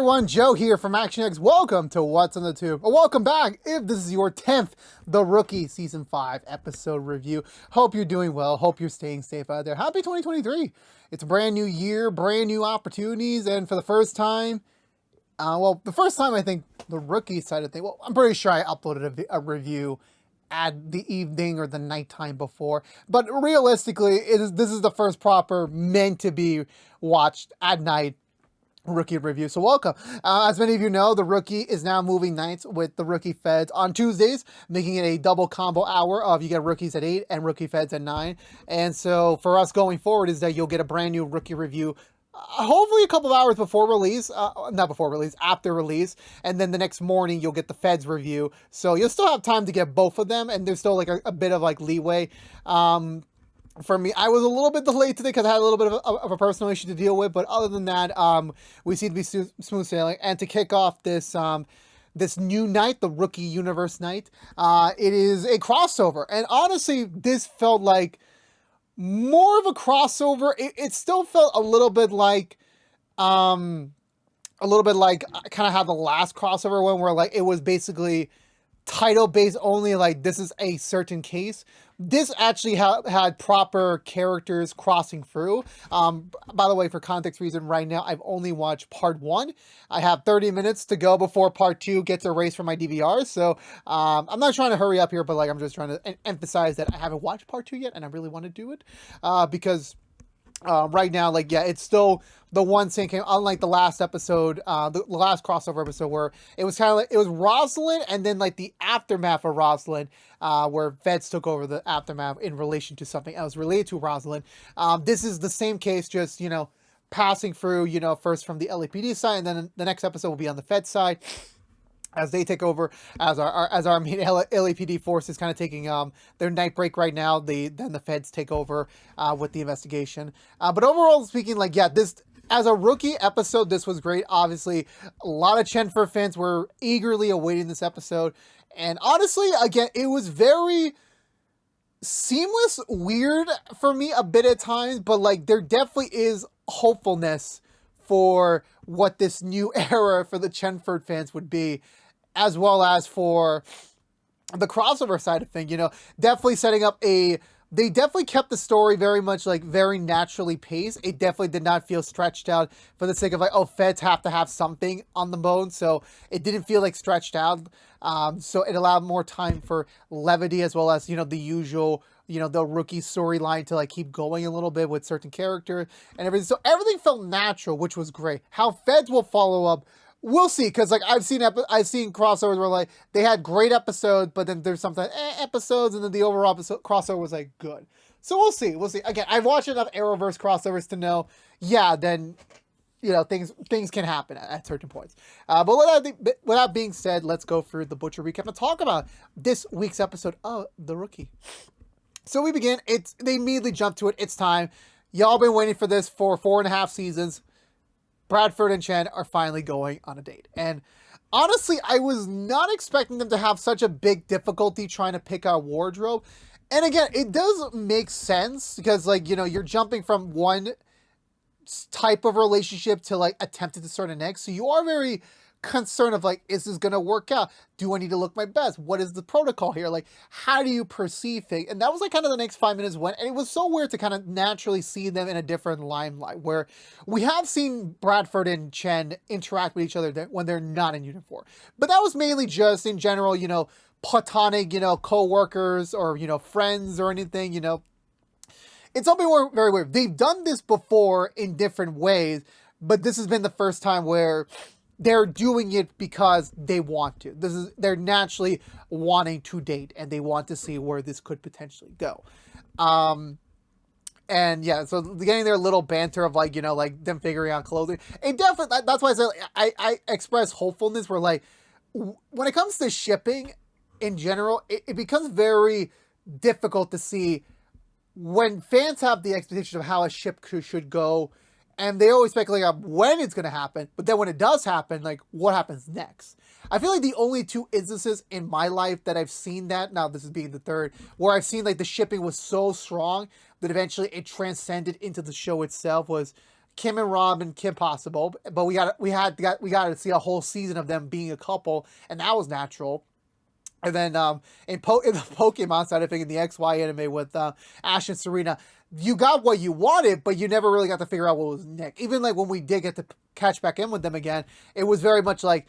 everyone, Joe here from ActionX. Welcome to What's on the Tube. Or welcome back if this is your 10th The Rookie Season 5 episode review. Hope you're doing well. Hope you're staying safe out there. Happy 2023. It's a brand new year, brand new opportunities, and for the first time, the first time I think the rookie side of things, well, I'm pretty sure I uploaded a review at the evening or the nighttime before, but realistically, this is the first proper meant to be watched at night rookie review. So welcome. As many of you know, the rookie is now moving nights with the rookie feds on Tuesdays, making it a double combo hour of you get rookies at 8 and rookie feds at 9. And so for us going forward is that you'll get a brand new rookie review hopefully a couple of hours before release, not before release, after release, and then the next morning you'll get the feds review. So you'll still have time to get both of them, and there's still like a bit of like leeway. For me, I was a little bit delayed today because I had a little bit of a personal issue to deal with, but other than that, we seem to be smooth sailing. And to kick off this this new night, the Rookie Universe night, it is a crossover. And honestly, this felt like more of a crossover. It still felt a little bit like kind of how the last crossover one where like it was basically title based only, like this is a certain case. This actually had proper characters crossing through. By the way, for context reason, right now I've only watched part 1. I have 30 minutes to go before part 2 gets erased from my DVR. So I'm not trying to hurry up here, but like I'm just trying to emphasize that I haven't watched part 2 yet, and I really want to do it because right now, like, yeah, it's still the one scene came, unlike the last episode, the last crossover episode where it was kind of like, it was Rosalind and then like the aftermath of Rosalind, where Feds took over the aftermath in relation to something else related to Rosalind. This is the same case, just, you know, passing through, you know, first from the LAPD side, and then the next episode will be on the Fed side, as they take over, as our main LAPD force is kind of taking their night break right now. Then the feds take over with the investigation. But overall speaking, like, yeah, this as a rookie episode, this was great. Obviously, a lot of Chen fans were eagerly awaiting this episode, and honestly, again, it was very seamless, weird for me a bit at times, but like there definitely is hopefulness for what this new era for the Chenford fans would be, as well as for the crossover side of thing. You know, definitely setting up they definitely kept the story very much like very naturally paced. It definitely did not feel stretched out for the sake of like, oh, feds have to have something on the bone. So it didn't feel like stretched out. So it allowed more time for levity, as well as, you know, the usual, you know, the rookie storyline to like keep going a little bit with certain characters and everything. So everything felt natural, which was great. How feds will follow up, we'll see. Cause like I've seen crossovers where like they had great episodes, but then there's something episodes, and then the overall crossover was like good. So we'll see. Again, I've watched enough Arrowverse crossovers to know, yeah, then, you know, things can happen at certain points. But with that being said, let's go through the Butcher recap and talk about this week's episode of The Rookie. So we begin. They immediately jump to it. It's time. Y'all been waiting for this for 4.5 seasons. Bradford and Chen are finally going on a date. And honestly, I was not expecting them to have such a big difficulty trying to pick out wardrobe. And again, it does make sense because, like, you know, you're jumping from one type of relationship to like attempting to start a next. So you are very concerned of like, is this going to work out? Do I need to look my best? What is the protocol here? Like, how do you perceive things? And that was like kind of the next 5 minutes went. And it was so weird to kind of naturally see them in a different limelight, where we have seen Bradford and Chen interact with each other when they're not in uniform. But that was mainly just in general, you know, platonic, you know, co-workers or, you know, friends or anything, you know. It's something very weird. They've done this before in different ways, but this has been the first time where they're doing it because they want to. They're naturally wanting to date, and they want to see where this could potentially go. And yeah, so getting their little banter of like, you know, like them figuring out clothing. It definitely, that's why I said I express hopefulness where like, when it comes to shipping in general, it becomes very difficult to see when fans have the expectation of how a ship should go, and they always speculate on when it's going to happen, but then when it does happen, like, what happens next? I feel like the only 2 instances in my life that I've seen that, now this is being the third, where I've seen, like, the shipping was so strong that eventually it transcended into the show itself was Kim and Rob and Kim Possible, but we got to see a whole season of them being a couple, and that was natural. And then in the Pokemon side of things, in the XY anime with Ash and Serena, you got what you wanted, but you never really got to figure out what was Nick. Even like when we did get to catch back in with them again, it was very much like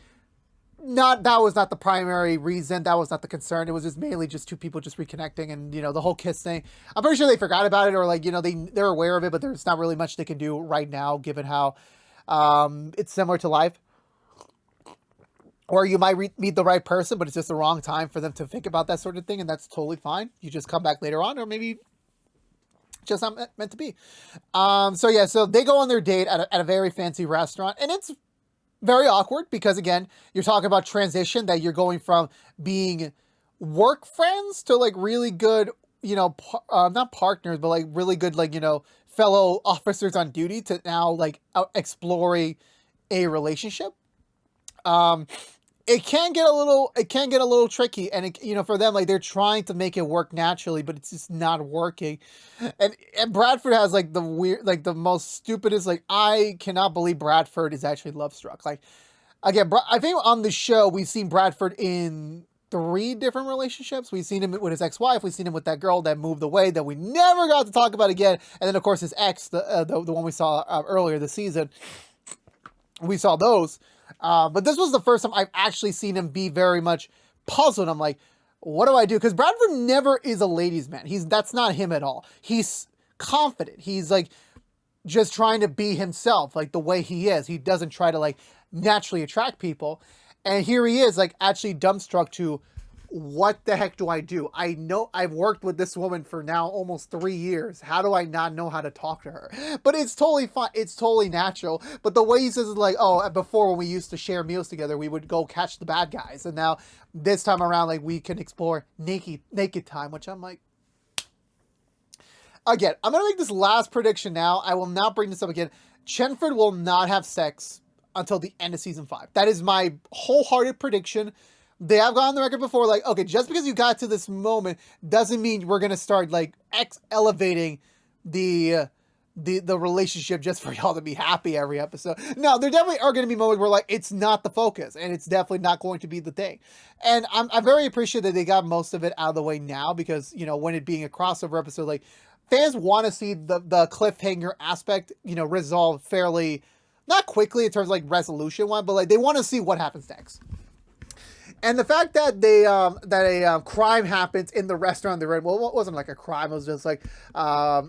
that was not the primary reason. That was not the concern. It was just mainly just two people just reconnecting, and the whole kiss thing. I'm pretty sure they forgot about it, or like they're aware of it, but there's not really much they can do right now, given how it's similar to life. Or you might meet the right person, but it's just the wrong time for them to think about that sort of thing, and that's totally fine. You just come back later on, or maybe just not meant to be. So they go on their date at a very fancy restaurant, and it's very awkward because, again, you're talking about transition, that you're going from being work friends to like really good, not partners, but like really good, like, fellow officers on duty, to now like exploring a relationship. It can get a little tricky, and for them, like, they're trying to make it work naturally, but it's just not working. And Bradford has like the weird, like the most stupidest, like, I cannot believe Bradford is actually love struck. Like, again, I think on the show we've seen Bradford in 3 different relationships. We've seen him with his ex-wife. We've seen him with that girl that moved away that we never got to talk about again. And then of course his ex, the one we saw earlier this season. We saw those. But this was the first time I've actually seen him be very much puzzled. I'm like, what do I do? Because Bradford never is a ladies' man. That's not him at all. He's confident. He's like just trying to be himself, like the way he is. He doesn't try to like naturally attract people. And here he is, like, actually dumbstruck to, what the heck do I do? I know I've worked with this woman for now almost 3 years. How do I not know how to talk to her? But it's totally fine. It's totally natural. But the way he says is like, oh, before when we used to share meals together, we would go catch the bad guys. And now this time around, like, we can explore naked time, which I'm like, again, I'm going to make this last prediction now. I will not bring this up again. Chenford will not have sex until the end of season 5. That is my wholehearted prediction. They have gone on the record before, like, okay, just because you got to this moment doesn't mean we're going to start, like, elevating the relationship just for y'all to be happy every episode. No, there definitely are going to be moments where, like, it's not the focus, and it's definitely not going to be the thing. And I'm very appreciative that they got most of it out of the way now, because, when it being a crossover episode, like, fans want to see the cliffhanger aspect, resolved fairly, not quickly in terms of, like, resolution one, but, like, they want to see what happens next. And the fact that a crime happens in the restaurant they're in, well, it wasn't like a crime, it was just like a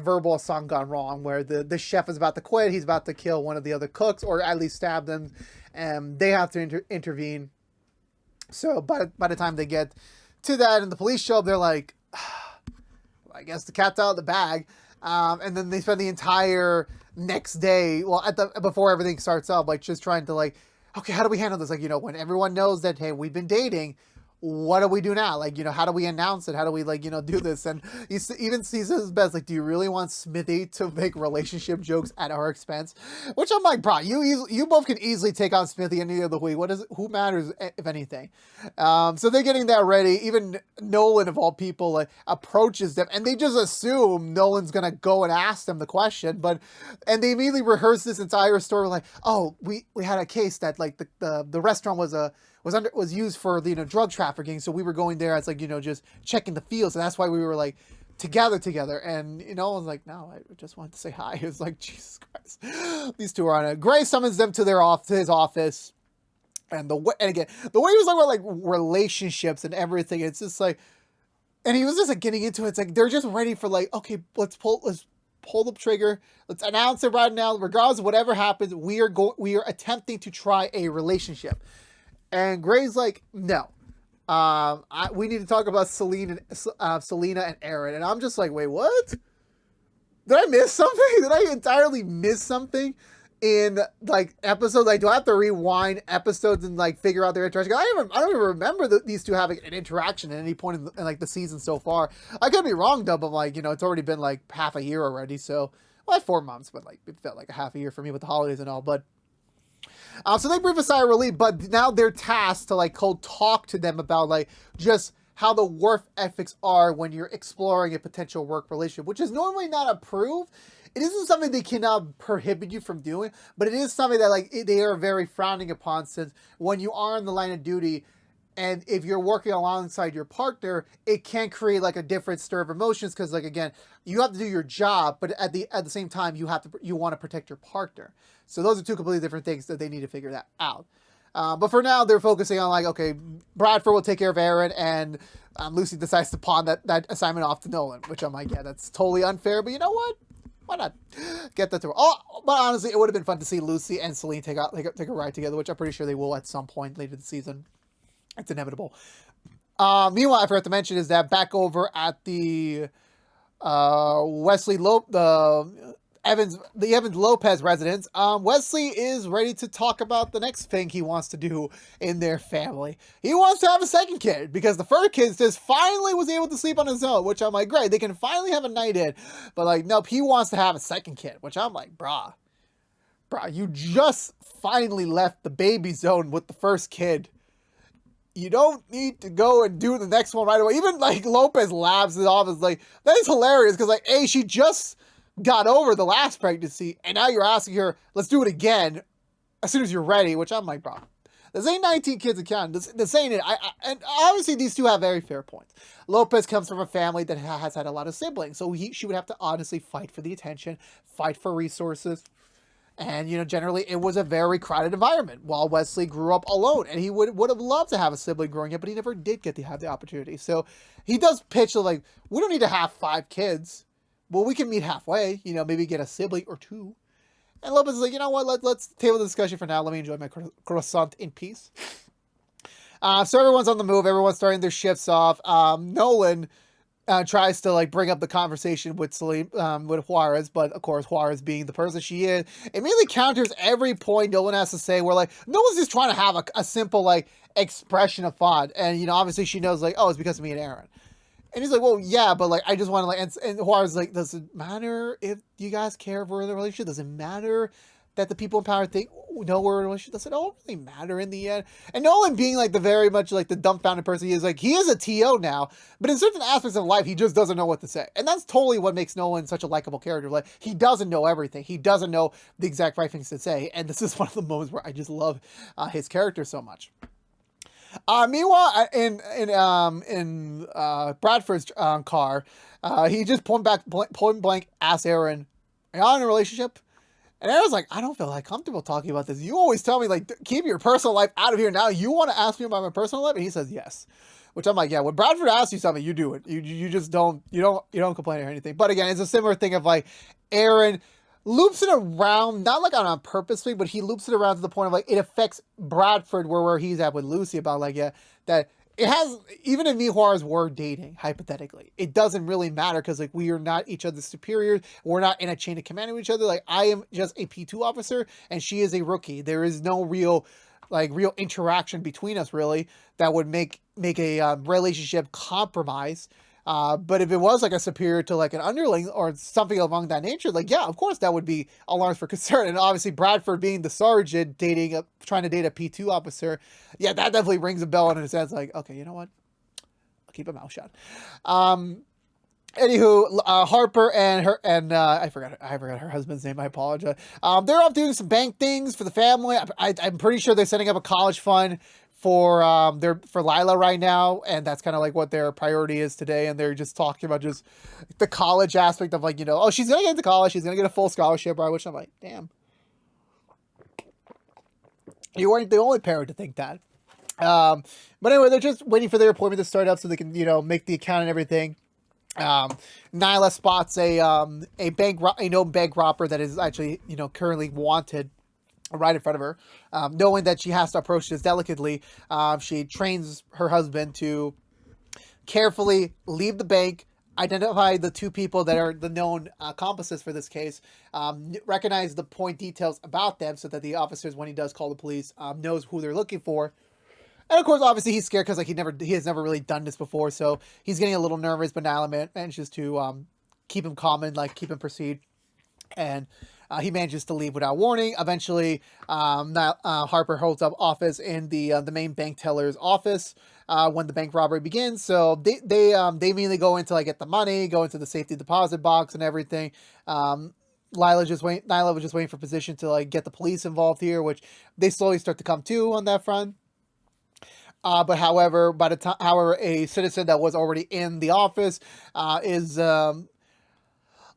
verbal assault gone wrong, where the chef is about to quit, he's about to kill one of the other cooks, or at least stab them, and they have to intervene. So by the time they get to that and the police show up, they're like, I guess the cat's out of the bag. And then they spend the entire next day, well, before everything starts up, like, just trying to, like, okay, how do we handle this? Like, when everyone knows that, hey, we've been dating, what do we do now? Like, how do we announce it? How do we, like, do this? And he even sees his best, like, do you really want Smithy to make relationship jokes at our expense? Which I'm like, bro, you both can easily take on Smithy any other week. Who matters, if anything? So they're getting that ready. Even Nolan, of all people, like, approaches them, and they just assume Nolan's gonna go and ask them the question, and they immediately rehearse this entire story, like, oh, we had a case that, like, the restaurant was used for, drug trafficking, so we were going there as, like, just checking the fields, and that's why we were, like, together. And I was like, no, I just wanted to say hi. It was like, Jesus Christ, these two are on it. Gray summons them to his office, and again, the way he was talking about, like, relationships and everything, it's just like, and he was just, like, getting into it. It's like they're just ready for, like, okay, let's pull the trigger. Let's announce it right now. Regardless of whatever happens, we are attempting to try a relationship. And Gray's like, no, we need to talk about Selena and Aaron. And I'm just like, wait, what? Did I miss something? Did I entirely miss something in, like, episodes? Like, do I have to rewind episodes and, like, figure out their interaction? I don't even remember these two having an interaction at any point in, like, the season so far. I could be wrong, though, but, like, it's already been, like, half a year already. So, well, 4 months, but, like, it felt like a half a year for me with the holidays and all. But so they breathe a sigh of relief, but now they're tasked to, like, talk to them about, like, just how the work ethics are when you're exploring a potential work relationship, which is normally not approved it isn't something they cannot prohibit you from doing, but it is something that like they are very frowning upon, since when you are in the line of duty, and if you're working alongside your partner, it can create like a different stir of emotions, because like again, you have to do your job, but at the same time you want to protect your partner. So those are two completely different things that they need to figure that out. But for now, they're focusing on like, okay, Bradford will take care of Aaron, and Lucy decides to pawn that assignment off to Nolan, which I'm like, yeah, that's totally unfair, but you know what? Why not get that through? Oh, but honestly, it would have been fun to see Lucy and Celine take a ride together, which I'm pretty sure they will at some point later this season. It's inevitable. Meanwhile, I forgot to mention is that back over at the the Evans Lopez residence, Wesley is ready to talk about the next thing he wants to do in their family. He wants to have a second kid, because the first kid just finally was able to sleep on his own, which I'm like, great, they can finally have a night in. But like, nope, he wants to have a second kid, which I'm like, brah, you just finally left the baby zone with the first kid. You don't need to go and do the next one right away. Even like Lopez laughs it off. It's like, that is hilarious, because like, hey, she just got over the last pregnancy, and now you're asking her, let's do it again as soon as you're ready, which I'm like, bro, this ain't 19 kids accounting. This ain't it. And obviously these two have very fair points. Lopez comes from a family that has had a lot of siblings, so she would have to honestly fight for the attention, fight for resources. And, you know, generally it was a very crowded environment, while Wesley grew up alone, and he would have loved to have a sibling growing up, but he never did get to have the opportunity. So he does pitch like, we don't need to have 5 kids. Well, we can meet halfway, you know, maybe get a sibling or 2. And Lopez is like, you know what, let's table the discussion for now. Let me enjoy my croissant in peace. So everyone's on the move. Everyone's starting their shifts off. Nolan tries to like bring up the conversation with with Juarez, but of course Juarez, being the person she is, immediately counters every point Nolan has to say. We're like, Nolan's just trying to have a simple like expression of thought, and you know, obviously she knows like, oh, it's because of me and Aaron. And he's like, well, yeah, but like, I just want to like, and Juarez is like, does it matter if you guys care for the relationship? Does it matter that the people in power know we're in a relationship? Does it all really matter in the end? And Nolan, being like the very much like the dumbfounded person he is, like, he is a TO now, but in certain aspects of life, he just doesn't know what to say. And that's totally what makes Nolan such a likable character. Like, he doesn't know everything. He doesn't know the exact right things to say. And this is one of the moments where I just love his character so much. Meanwhile, in Bradford's car, he just point blank asked Aaron, "Are y'all in a relationship?" And Aaron's like, "I don't feel like comfortable talking about this. You always tell me like keep your personal life out of here. Now you want to ask me about my personal life?" And he says yes, which I'm like, yeah. When Bradford asks you something, you do it. You just don't complain or anything. But again, it's a similar thing of like Aaron loops it around, not like on purposely, but he loops it around to the point of like, it affects Bradford where he's at with Lucy about like, yeah, that it has, even if me and Juarez were dating, hypothetically, it doesn't really matter, because like, we are not each other's superiors. We're not in a chain of command with each other. Like, I am just a P2 officer and she is a rookie. There is no real interaction between us really that would make a relationship compromise. But if it was like a superior to like an underling or something along that nature, like, yeah, of course that would be alarms for concern. And obviously Bradford, being the sergeant, trying to date a P2 officer, yeah, that definitely rings a bell in a sense. Like, okay, you know what? I'll keep my mouth shut. Anywho, Harper and I forgot her husband's name. I apologize. They're off doing some bank things for the family. I'm pretty sure they're setting up a college fund for Lila right now, and that's kind of like what their priority is today. And they're just talking about just the college aspect of like, you know, oh, she's gonna get into college, she's gonna get a full scholarship, right? Which I'm like, damn, you weren't the only parent to think that. But anyway, they're just waiting for their appointment to start up so they can, you know, make the account and everything. Nyla spots a known bank robber that is actually, you know, currently wanted right in front of her. Knowing that she has to approach this delicately, she trains her husband to carefully leave the bank, identify the 2 people that are the known accomplices for this case, recognize the point details about them so that the officers, when he does call the police, knows who they're looking for. And of course, obviously, he's scared because like he has never really done this before, so he's getting a little nervous. But Nyla manages to keep him calm and like keep him proceed, and he manages to leave without warning. Eventually, Harper holds up office in the main bank teller's office when the bank robbery begins. So they immediately go into like get the money, go into the safety deposit box and everything. Nyla was just waiting for position to like get the police involved here, which they slowly start to come to on that front. But however, by the time, however, a citizen that was already in the office is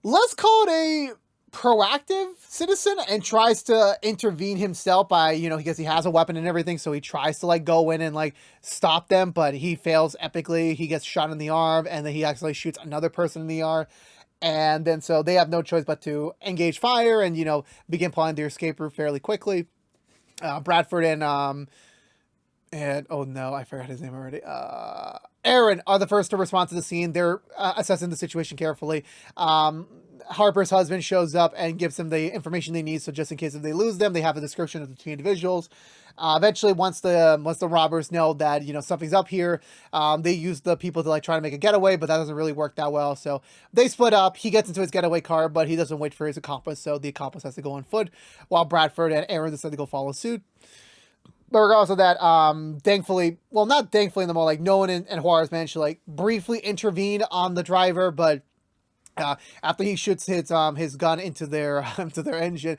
let's call it a proactive citizen and tries to intervene himself by, because he has a weapon and everything, so he tries to like go in and like stop them, but he fails epically. He gets shot in the arm, and then he actually shoots another person in the arm. And then so they have no choice but to engage fire and, begin planning their escape route fairly quickly. Bradford and oh no, I forgot his name already. Aaron are the first to respond to the scene. They're assessing the situation carefully. Harper's husband shows up and gives them the information they need, so just in case if they lose them, they have a description of the two individuals. Eventually, once the robbers know that something's up here, they use the people to like try to make a getaway, but that doesn't really work that well. So they split up. He gets into his getaway car, but he doesn't wait for his accomplice, so the accomplice has to go on foot, while Bradford and Aaron decide to go follow suit. But regardless of that, thankfully, well, not thankfully in the more like Nolan and Juarez managed to like briefly intervene on the driver, but after he shoots his gun into their engine,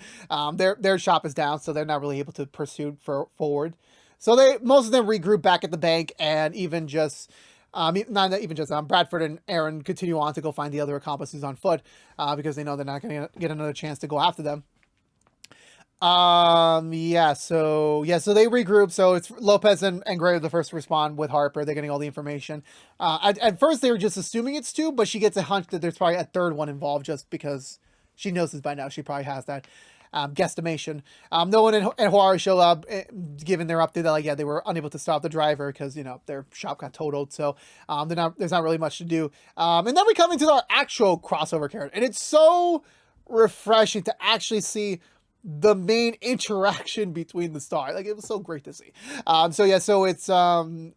their shop is down, so they're not really able to pursue forward. So most of them regroup back at the bank, and Bradford and Aaron continue on to go find the other accomplices on foot, because they know they're not going to get another chance to go after them. So they regroup. So it's Lopez and Gray are the first to respond with Harper. They're getting all the information. At first they were just assuming it's two, but she gets a hunch that there's probably a third one involved, just because she knows this by now. She probably has that guesstimation. Nolan and Juarez show up, given their update that they were unable to stop the driver because their shop got totaled. So there's not really much to do. And then we come into our actual crossover character, and it's so refreshing to actually see the main interaction between the stars. Like, it was so great to see. So it's damn,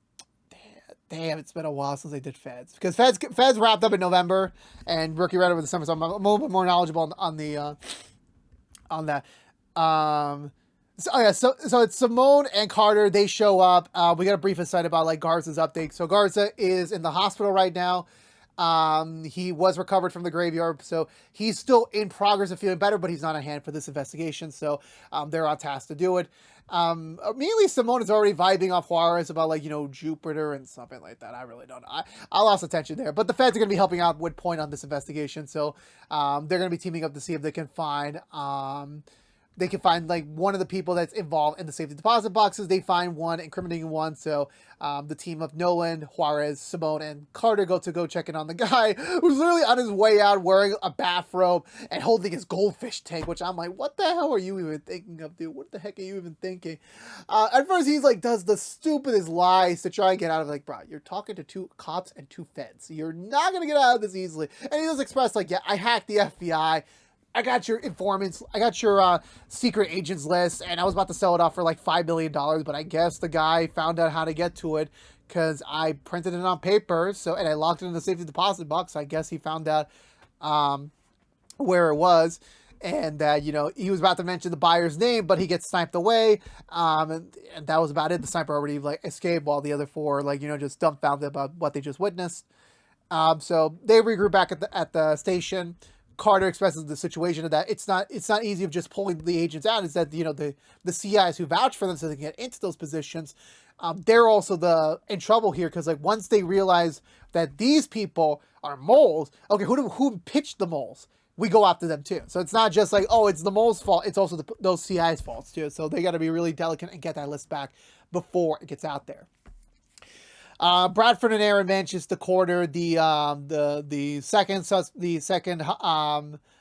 it's been a while since they did Feds, because Feds wrapped up in November and Rookie ran over December, so I'm a little bit more knowledgeable on that. So it's Simone and Carter. They show up. We got a brief aside about like Garza's update. So Garza is in the hospital right now. He was recovered from the graveyard, so he's still in progress of feeling better, but he's not on hand for this investigation, so they're on task to do it. Immediately Simone is already vibing off Juarez about like, Jupiter and something like that. I really don't know. I lost attention there, but the feds are going to be helping out with Point on this investigation, so they're going to be teaming up to see if they can find like one of the people that's involved in the safety deposit boxes. They find one, incriminating one. So the team of Nolan, Juarez, Simone, and Carter go check in on the guy who's literally on his way out wearing a bathrobe and holding his goldfish tank, which I'm like, what the hell are you even thinking of, dude? What the heck are you even thinking? At first he's like, does the stupidest lies to try and get out of like, bro, you're talking to two cops and two feds. You're not going to get out of this easily. And he does express like, yeah, I hacked the FBI. I got your informants, I got your secret agents list, and I was about to sell it off for like $5 million, but I guess the guy found out how to get to it because I printed it on paper, and I locked it in the safety deposit box. So I guess he found out where it was, and that, he was about to mention the buyer's name, but he gets sniped away, and that was about it. The sniper already like escaped, while the other four just dumbfounded about what they just witnessed. So they regroup back at the station. Carter expresses the situation that it's not easy of just pulling the agents out. It's that the CIs who vouch for them so they can get into those positions, they're also in trouble here, because like once they realize that these people are moles, okay, who pitched the moles? We go after them too. So it's not just like, oh, it's the moles' fault. It's also those CIs' faults too. So they got to be really delicate and get that list back before it gets out there. Bradford and Aaron manages to corner the second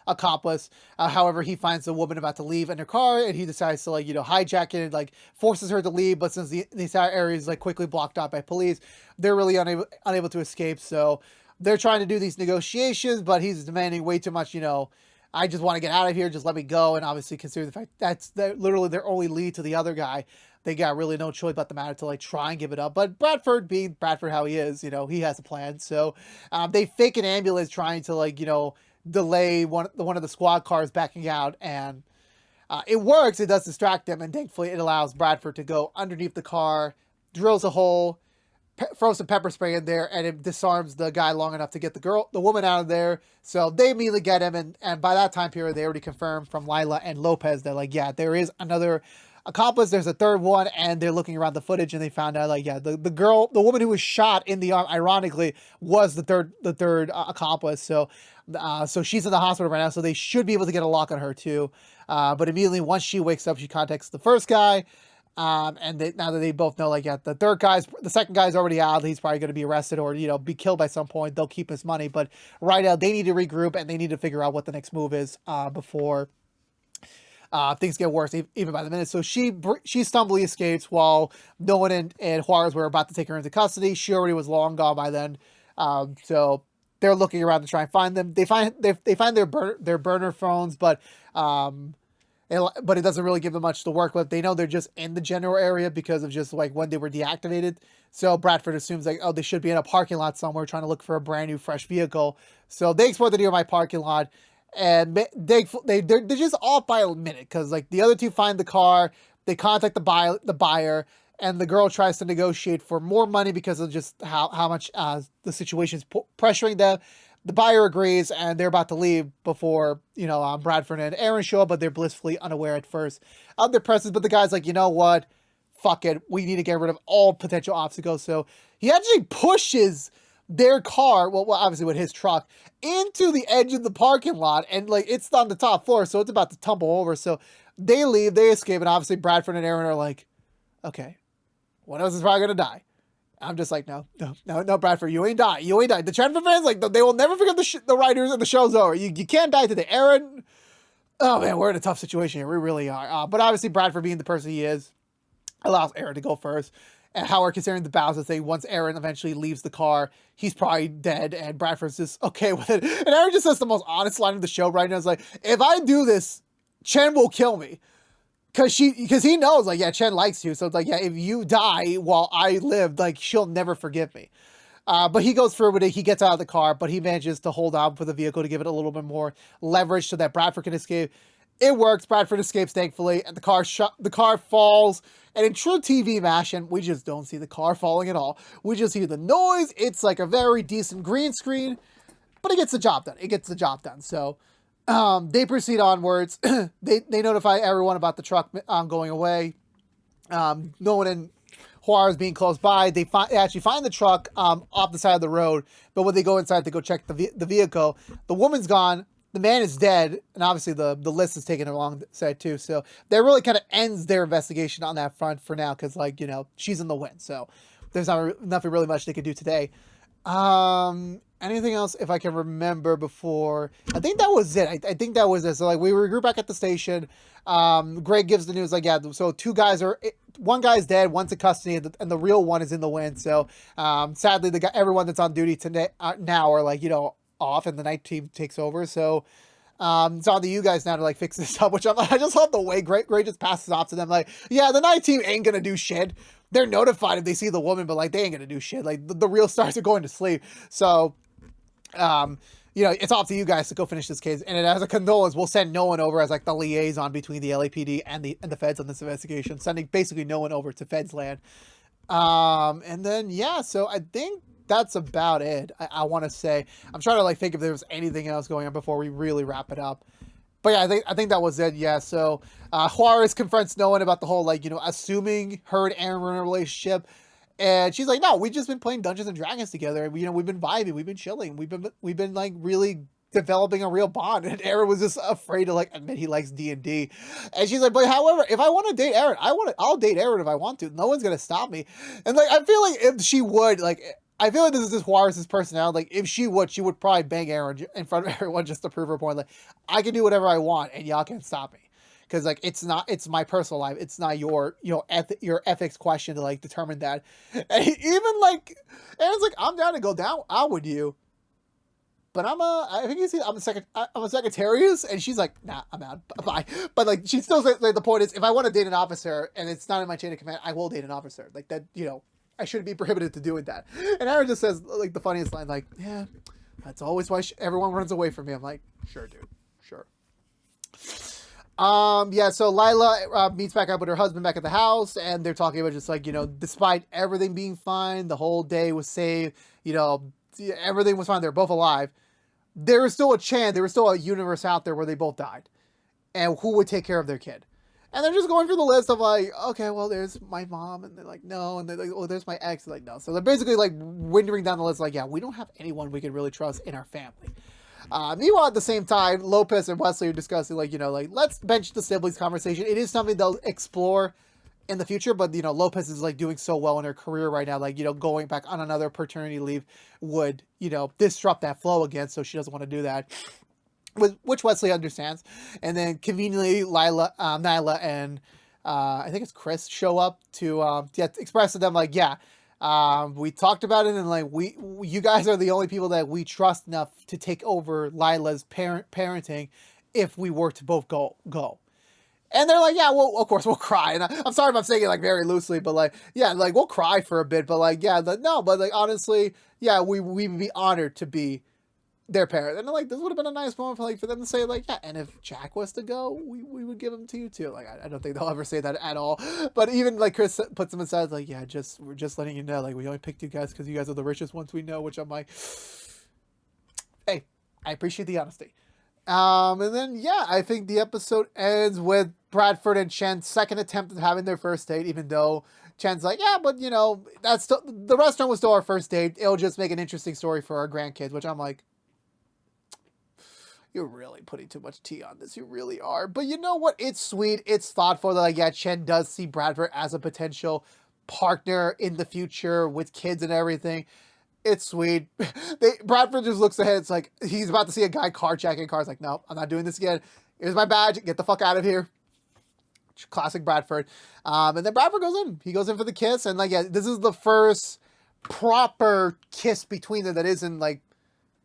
accomplice. However, he finds the woman about to leave in her car, and he decides to hijack it and forces her to leave. But since the entire area is quickly blocked out by police, they're really unable to escape. So they're trying to do these negotiations, but he's demanding way too much. I just want to get out of here. Just let me go. And obviously, considering the fact that's literally their only lead to the other guy, they got really no choice but the matter to try and give it up. But Bradford, being Bradford how he is, he has a plan. So they fake an ambulance trying to delay one of the squad cars backing out, and it works. It does distract them, and thankfully it allows Bradford to go underneath the car, drills a hole, throw some pepper spray in there, and it disarms the guy long enough to get the woman out of there. So they immediately get him, and by that time period, they already confirmed from Lila and Lopez that like, yeah, there is another accomplice. There's a third one, and they're looking around the footage, and they found out like, yeah, the woman who was shot in the arm, ironically, was the third accomplice. So she's in the hospital right now, so they should be able to get a lock on her too. But immediately once she wakes up, she contacts the first guy. And now that they both know, like, yeah, the second guy's already out. He's probably going to be arrested or, be killed by some point. They'll keep his money. But right now, they need to regroup and they need to figure out what the next move is before things get worse, even by the minute. So she stumbly escapes while Nolan and Juarez were about to take her into custody. She already was long gone by then. So they're looking around to try and find them. They find their burner phones, but it doesn't really give them much to work with. They know they're just in the general area because of just like when they were deactivated. So Bradford assumes like, oh, they should be in a parking lot somewhere trying to look for a brand new fresh vehicle. So they explore the nearby parking lot, and they're just off by a minute because like the other two find the car, they contact the buyer, and the girl tries to negotiate for more money because of just how much the situation is pressuring them. The buyer agrees, and they're about to leave before, Bradford and Aaron show up, but they're blissfully unaware at first of their presence. But the guy's like, you know what? Fuck it. We need to get rid of all potential obstacles. So he actually pushes their car, well, obviously with his truck, into the edge of the parking lot. And, like, it's on the top floor, so it's about to tumble over. So they leave, they escape, and obviously Bradford and Aaron are like, okay, one of us is probably going to die. I'm just like, no, Bradford, you ain't die. The Chen fans, like, they will never forget the writers and the show's over. You can't die today. Aaron, oh man, we're in a tough situation here. We really are. But obviously Bradford, being the person he is, allows Aaron to go first. And Howard, considering the balance, say once Aaron eventually leaves the car, he's probably dead, and Bradford's just okay with it. And Aaron just says the most honest line of the show right now. It's like, if I do this, Chen will kill me. Because he knows, like, yeah, Chen likes you. So it's like, yeah, if you die while I live, like, she'll never forgive me. But he goes through with it. He gets out of the car, but he manages to hold on for the vehicle to give it a little bit more leverage so that Bradford can escape. It works. Bradford escapes, thankfully, and the car falls. And in true TV fashion, we just don't see the car falling at all. We just hear the noise. It's like a very decent green screen, but it gets the job done. So they proceed onwards. They notify everyone about the truck going away. Nolan and Juarez being close by. They actually find the truck off the side of the road. But when they go inside to go check the vehicle, the woman's gone. The man is dead, and obviously the list is taken alongside too. So that really kind of ends their investigation on that front for now, because like she's in the win. So there's nothing really much they could do today. Anything else if I can remember before? I think that was it. I think that was it. So like we regroup back at the station. Greg gives the news like, yeah, so one guy's dead, one's in custody, and the real one is in the win. So sadly, everyone that's on duty today now are like off, and the night team takes over. So it's on to you guys now to like fix this up, which I just love the way Greg just passes off to them like, yeah, the night team ain't gonna do shit. They're notified if they see the woman, but like they ain't gonna do shit. Like the real stars are going to sleep. So it's off to you guys to go finish this case. And as a condolence, we'll send no one over as like the liaison between the LAPD and the feds on this investigation, sending basically no one over to feds land. And then so I think that's about it. I want to say, I'm trying to like think if there was anything else going on before we really wrap it up. But yeah, I think that was it. Yeah. So Juarez confronts Nolan about the whole like assuming her and Aaron were in a relationship, and she's like, no, we've just been playing Dungeons and Dragons together, and we've been vibing, we've been chilling, we've been like really developing a real bond. And Aaron was just afraid to like admit he likes D&D, and she's like, but however, if I want to date Aaron, I'll date Aaron if I want to. No one's gonna stop me. And like I feel like if she would like. I feel like this is just Juarez's personality. Like, if she would probably bang Aaron in front of everyone just to prove her point. Like, I can do whatever I want, and y'all can't stop me. Because, like, it's my personal life. It's not your ethics question to, like, determine that. And even, like, Aaron's like, I'm down to go down out with you. But I'm a Secretarius, and she's like, nah, I'm out, bye. But, like, she still says, like, the point is, if I want to date an officer, and it's not in my chain of command, I will date an officer. Like, that, I shouldn't be prohibited to doing that. And Aaron just says, like, the funniest line, like, yeah, that's always why everyone runs away from me. I'm like, sure, dude, sure. Yeah, so Lila meets back up with her husband back at the house, and they're talking about just like, despite everything being fine, the whole day was saved, everything was fine, they're both alive. There was still a chance, there was still a universe out there where they both died. And who would take care of their kid? And they're just going through the list of like, okay, well, there's my mom, and they're like, no, and they're like, oh, there's my ex, like, no. So they're basically like winding down the list, like, yeah, we don't have anyone we can really trust in our family. Meanwhile, at the same time, Lopez and Wesley are discussing, like, let's bench the siblings conversation. It is something they'll explore in the future, but, Lopez is, like, doing so well in her career right now, like, going back on another paternity leave would, disrupt that flow again, so she doesn't want to do that, which Wesley understands. And then, conveniently, Nyla and, I think it's Chris, show up to express to them, like, yeah, we talked about it, and like you guys are the only people that we trust enough to take over Lila's parenting if we were to both go. And they're like, yeah, well, of course we'll cry. And I'm sorry if I'm saying it like very loosely, but like, yeah, like we'll cry for a bit, but like, yeah, no, but like honestly, yeah, we would be honored to be their parent. And like, this would have been a nice moment for them to say like, yeah, and if Jack was to go, we would give him to you too. Like, I don't think they'll ever say that at all. But even like Chris puts them aside, like, yeah, we're just letting you know, like, we only picked you guys because you guys are the richest ones we know, which I'm like, hey, I appreciate the honesty. And then, yeah, I think the episode ends with Bradford and Chen's second attempt at having their first date, even though Chen's like, yeah, but that's still, the restaurant was still our first date. It'll just make an interesting story for our grandkids, which I'm like, you're really putting too much tea on this. You really are. But you know what? It's sweet. It's thoughtful that, like, yeah, Chen does see Bradford as a potential partner in the future with kids and everything. It's sweet. Bradford just looks ahead. It's like he's about to see a guy carjacking cars. Like, no, I'm not doing this again. Here's my badge. Get the fuck out of here. Classic Bradford. And then Bradford goes in. He goes in for the kiss. And, like, yeah, this is the first proper kiss between them that isn't, like,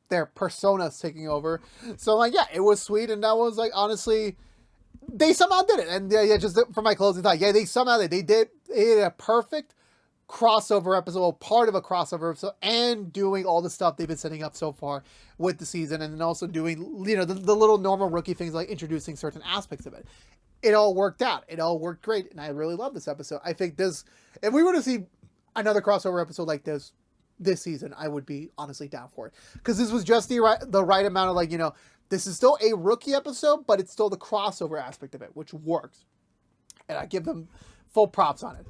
their personas taking over. So like, yeah, it was sweet, and that was like, honestly, they somehow did it. And yeah, just for my closing thought, yeah, they somehow they did a perfect crossover episode, part of a crossover episode, and doing all the stuff they've been setting up so far with the season, and then also doing the little normal rookie things like introducing certain aspects of it. It all worked out. It all worked great, and I really love this episode. I think this, if we were to see another crossover episode like this season, I would be honestly down for it, because this was just the right amount of, like, this is still a rookie episode, but it's still the crossover aspect of it, which works, and I give them full props on it.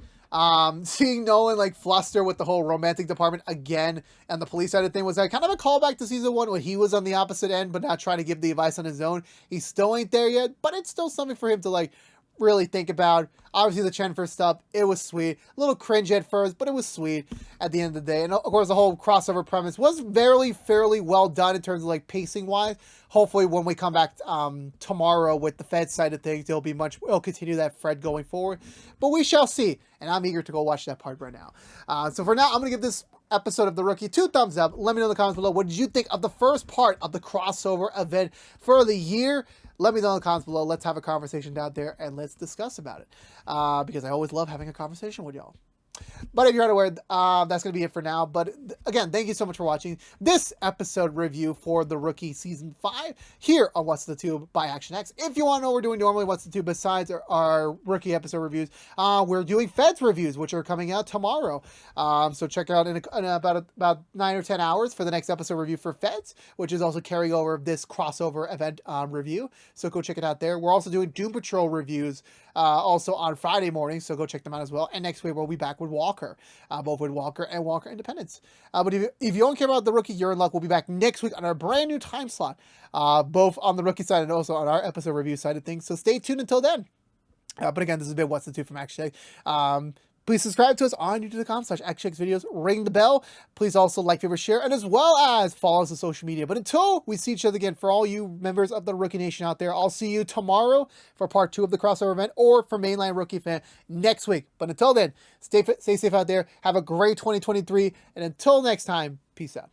Seeing Nolan like fluster with the whole romantic department again and the police side of thing was like kind of a callback to season 1 when he was on the opposite end but not trying to give the advice on his own. He still ain't there yet, but it's still something for him to like really think about. Obviously the Chen first stuff, it was sweet. A little cringe at first, but it was sweet at the end of the day. And of course the whole crossover premise was fairly well done in terms of like pacing wise. Hopefully when we come back tomorrow with the Fed side of things, it'll continue that thread going forward. But we shall see. And I'm eager to go watch that part right now. So for now, I'm going to give this episode of The Rookie 2 thumbs up. Let me know in the comments below, what did you think of the first part of the crossover event for the year? Let me know in the comments below. Let's have a conversation down there and let's discuss about it. Because I always love having a conversation with y'all. But if you're unaware, that's going to be it for now. But again, thank you so much for watching this episode review for The Rookie Season 5 here on What's the Tube by ActionX. If you want to know what we're doing normally, What's the Tube, besides our Rookie episode reviews, we're doing Feds reviews, which are coming out tomorrow. So check out in about 9 or 10 hours for the next episode review for Feds, which is also carrying over this crossover event review. So go check it out there. We're also doing Doom Patrol reviews also on Friday morning, so go check them out as well. And next week we'll be back with Walker, both with Walker and Walker Independence. But if you don't care about The Rookie, you're in luck. We'll be back next week on our brand new time slot, both on the Rookie side and also on our episode review side of things. So stay tuned until then. But again, this has been What's the Tube from ActionX. Please subscribe to us on youtube.com/ActionX videos. Ring the bell. Please also like, favorite, share, and as well as follow us on social media. But until we see each other again, for all you members of the Rookie Nation out there, I'll see you tomorrow for part 2 of the crossover event, or for Mainline Rookie Fan next week. But until then, stay safe out there. Have a great 2023. And until next time, peace out.